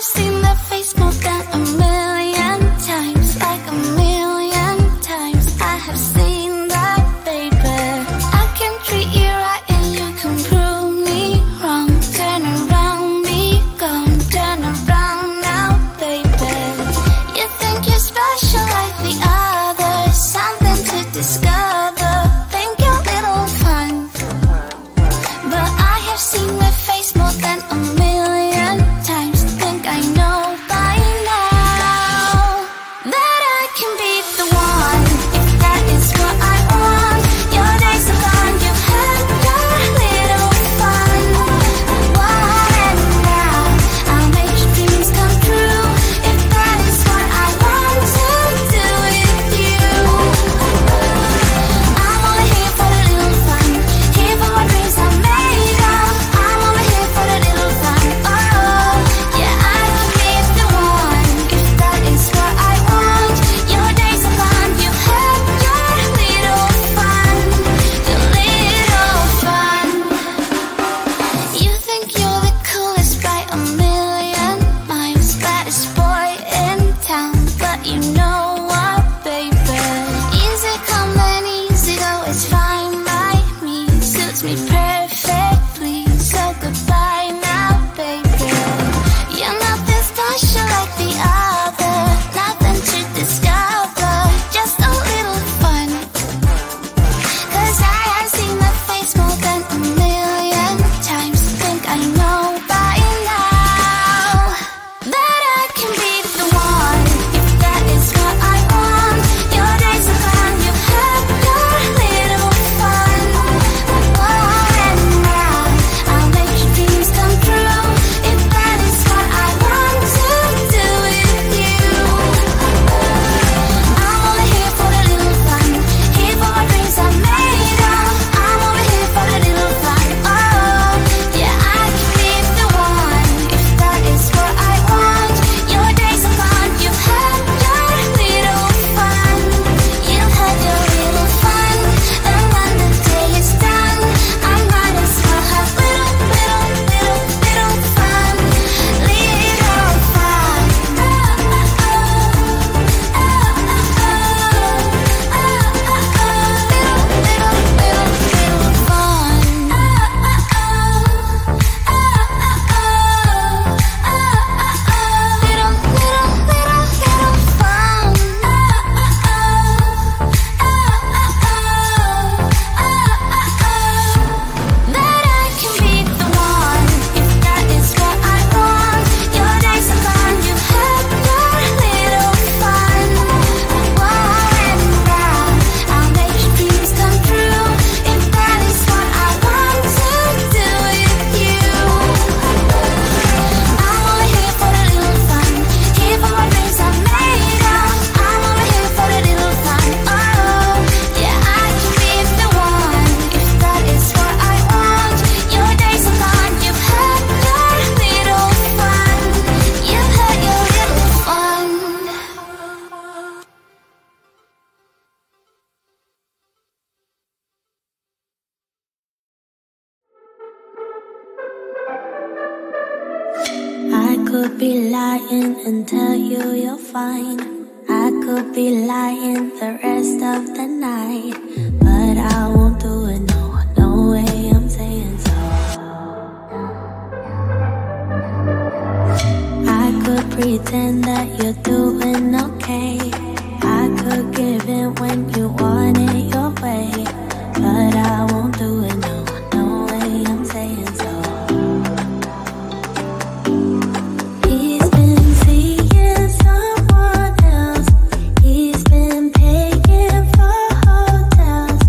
seen that face more than a million times, like a million times. I have seen that, baby. I can treat you right and you can prove me wrong. Turn around, be gone, turn around now, baby. You think you're special like the others, something to discover. Think you're little fun, but I have seen that face more than a million times. Think I know by now that I can be the one, if that is what I want. Your days are gone, you had your little fun. And now I'll make your dreams come true, if that is what I want to do with you. I'm only here for the little fun, here for my dreams are made of. I'm only here for the little fun. Oh, yeah, I can be the one, if that is what I want. Your days are gone, you had your little fun, your little fun. You think you're the coolest by a million miles, baddest boy in town, but you know what, baby? Easy come and easy go, it's fine by me, suits me perfectly. So goodbye now, baby. You're nothing special like the other, nothing to discover, just a little fun. 'Cause I have seen that face more than a million times. Think I know by now that I can be the one, if that is what I want. Your days are gone, you had your little fun. And now I'll make your dreams come true, if that is what I want to do with you. I'm only here for the little fun, here for my dreams are made of. I'm only here for the little fun. Oh, yeah, I can be the one, if that is what I want. Your days are gone, you had your little fun. You had your little fun, and when the day is done, I might as well have little fun. Little fun. That I can be the one, if that is what I want. Your days are gone, you had your little fun. And now I'll make your dreams come true, if that is what I want to do with you. I'm only here for the little fun, here for my dreams are made of. I'm only here for the little fun. Oh, yeah, I can be the one, if that is what I want. Your days are gone, you've had your little fun. You've had your little fun. I could be lying and tell you you're fine. I could be lying the rest of the night, but I won't do it, no, no way I'm saying so. I could pretend that you're doing okay. I could give in when you want it your way, but I won't do it, no, no way I'm saying so. He's been seeing someone else. He's been paying for hotels.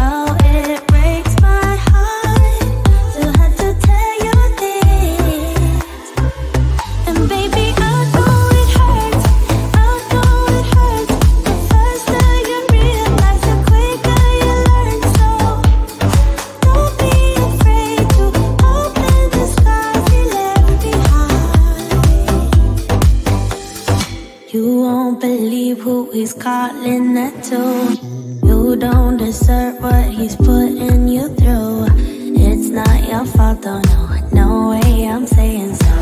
Oh, it breaks my heart to have to tell you this. And baby, I know it hurts. I know it hurts. The faster you realize, the quicker you learn. So don't be afraid to open the scars he left behind. You won't believe who he's calling that to. You don't deserve what he's putting you through. It's not your fault, though, no, no way I'm saying so.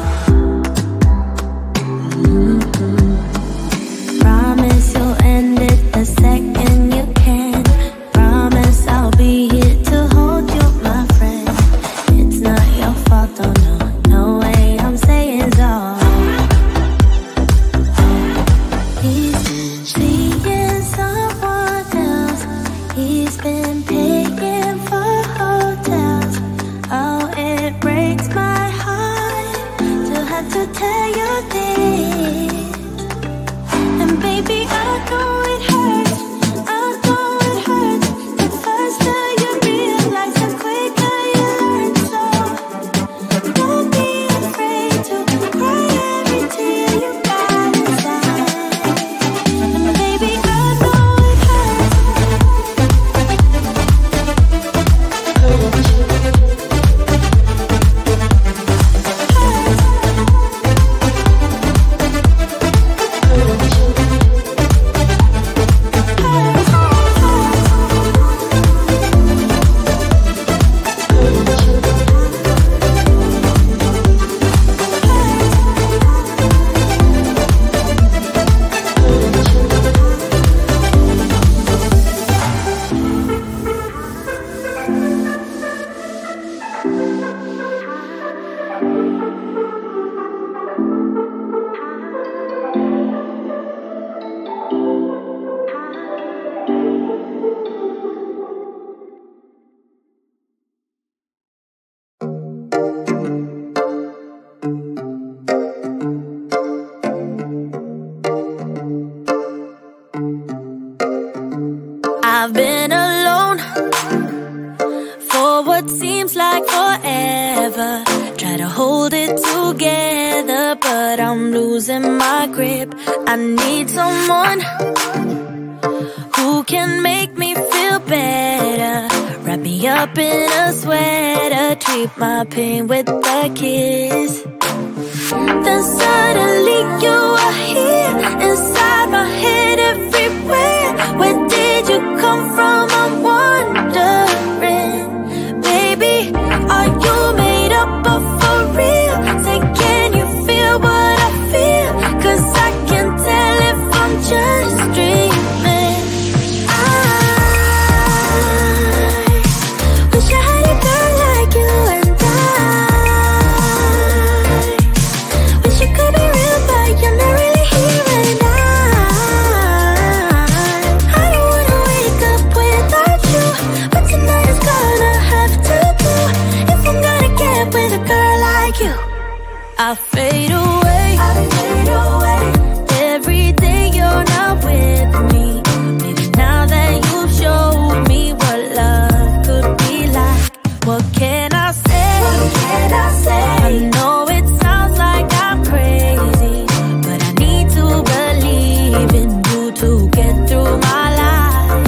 Try to hold it together, but I'm losing my grip. I need someone who can make me feel better. Wrap me up in a sweater, treat my pain with a kiss. Then suddenly you are here, inside my head, everywhere. Where did you come from? I'm wondering. Baby, are you made up of for real? Say, can you feel what I feel? 'Cause I can tell if I'm just dreaming. I wish I had a girl like you, and I wish you could be real, but you're not really here. And I don't wanna wake up without you, but tonight is gonna have to do. If I'm gonna get with a girl like you, I'll fade away. Every day you're not with me. Maybe now that you've showed me what love could be like, what can I say? I know it sounds like I'm crazy, but I need to believe in you to get through my life.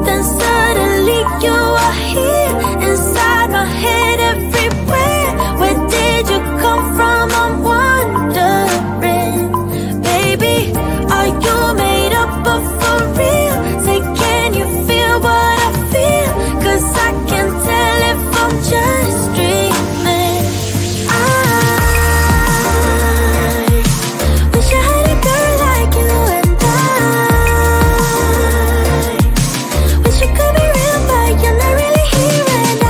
Then suddenly you are here, inside my head, everywhere. Where did you come from? I'm wondering. Baby, are you made up of for real? Say, can you feel what I feel? 'Cause I can tell if I'm just dreaming. I wish I had a girl like you, and I wish you could be real, but you're not really here. And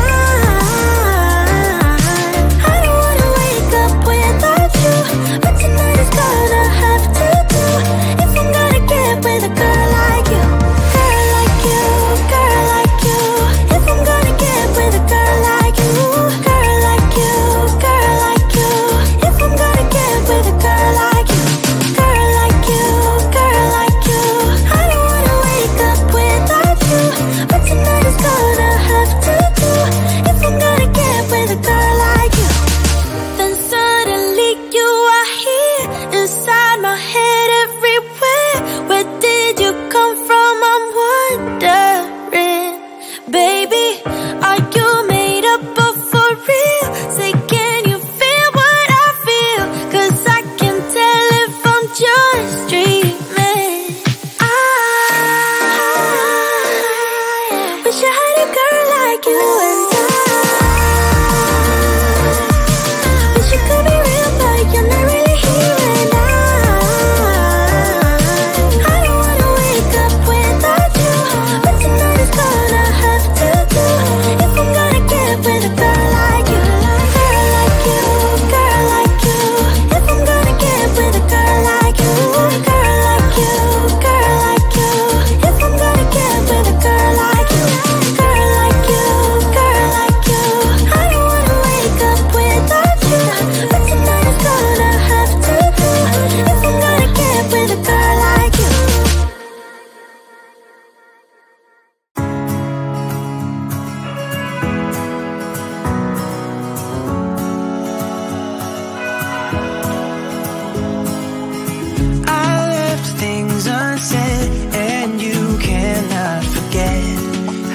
I don't wanna wake up without you, but tonight is gonna have to do. If I'm gonna get with a girl like you, girl like you, girl like you. If I'm gonna get with a girl like you, girl like you, girl like you. If I'm gonna get with a girl like you, girl like you, girl like you. I don't wanna wake up without you, but tonight is gonna have to do. If I'm gonna get with a girl like you. Then suddenly you are here, inside my head, everywhere. Where did you come from? I'm wondering. Baby, are you made up of for real? Say, can you feel what I feel? 'Cause I can tell if I'm just dreaming. I wish I had a girl like you, and I wish you could be real, but you're not really here. And I don't wanna wake up without you, but tonight is gonna have to do. If I'm gonna get with a girl like you, girl like you, girl like you. If I'm gonna get with a girl like you, girl like you, girl like you. If I'm gonna get with a girl like you, girl like you, girl like you. I don't wanna wake up without you, but tonight is gonna have to do. If I'm gonna get with a girl like you. I left things unsaid, and you cannot forget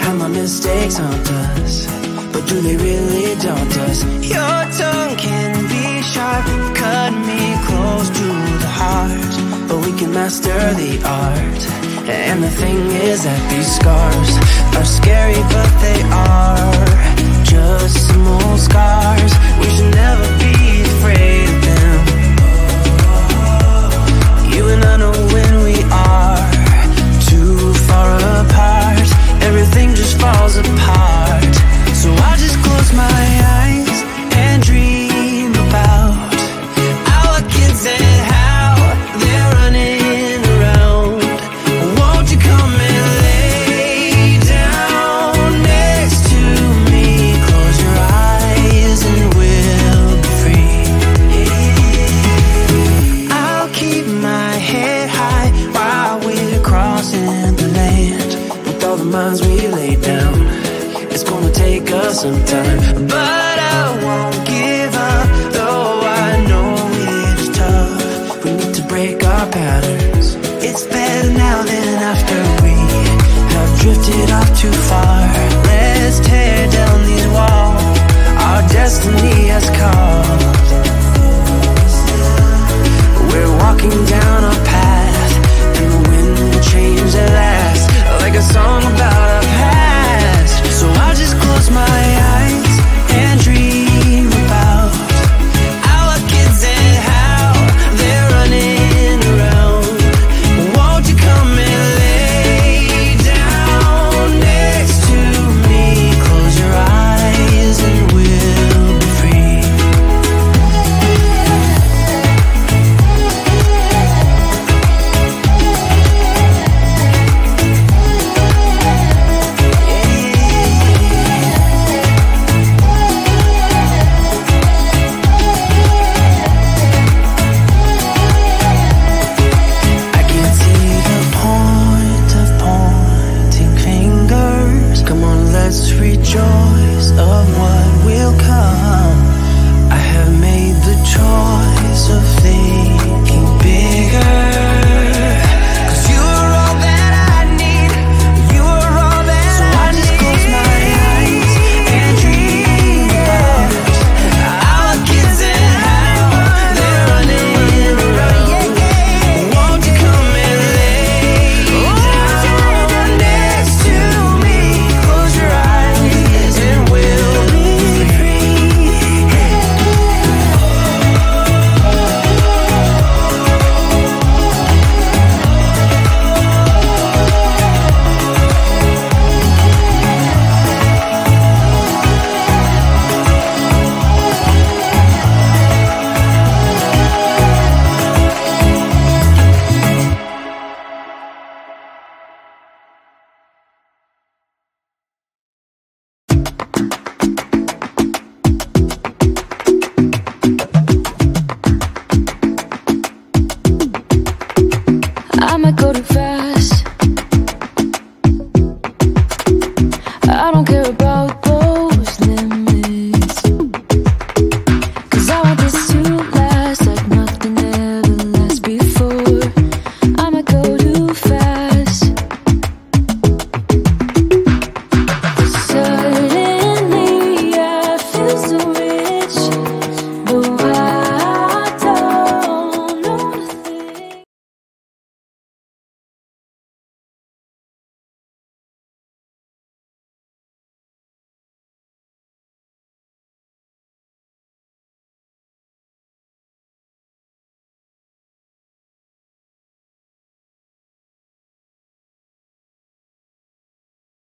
how my mistakes haunt us, but do they really daunt us? Your tongue can be sharp, cut me close to the heart, but we can master the art. And the thing is that these scars are scary, but they are just some old scars. We should never be afraid of them. You and I know when we are too far apart, everything just falls apart. So I just close my eyes and dream about our kids and how they're running around. Won't you come and lay down next to me? Close your eyes and we'll be free. I'll keep my head high while we're crossing the land. With all the minds we lay down, it's gonna take us some time, but I won't patterns. It's better now than after we have drifted off too far. Let's tear down these walls our destiny has called. We're walking down a path, and the wind will change at last, like a song about our past. So I'll just close my eyes and dream about our kids and how they're running around. Won't you come and lay down next to me? Close your eyes and we'll be free. I can see the point of pointing fingers. Come on, let's rejoice of what will come. I have made the choice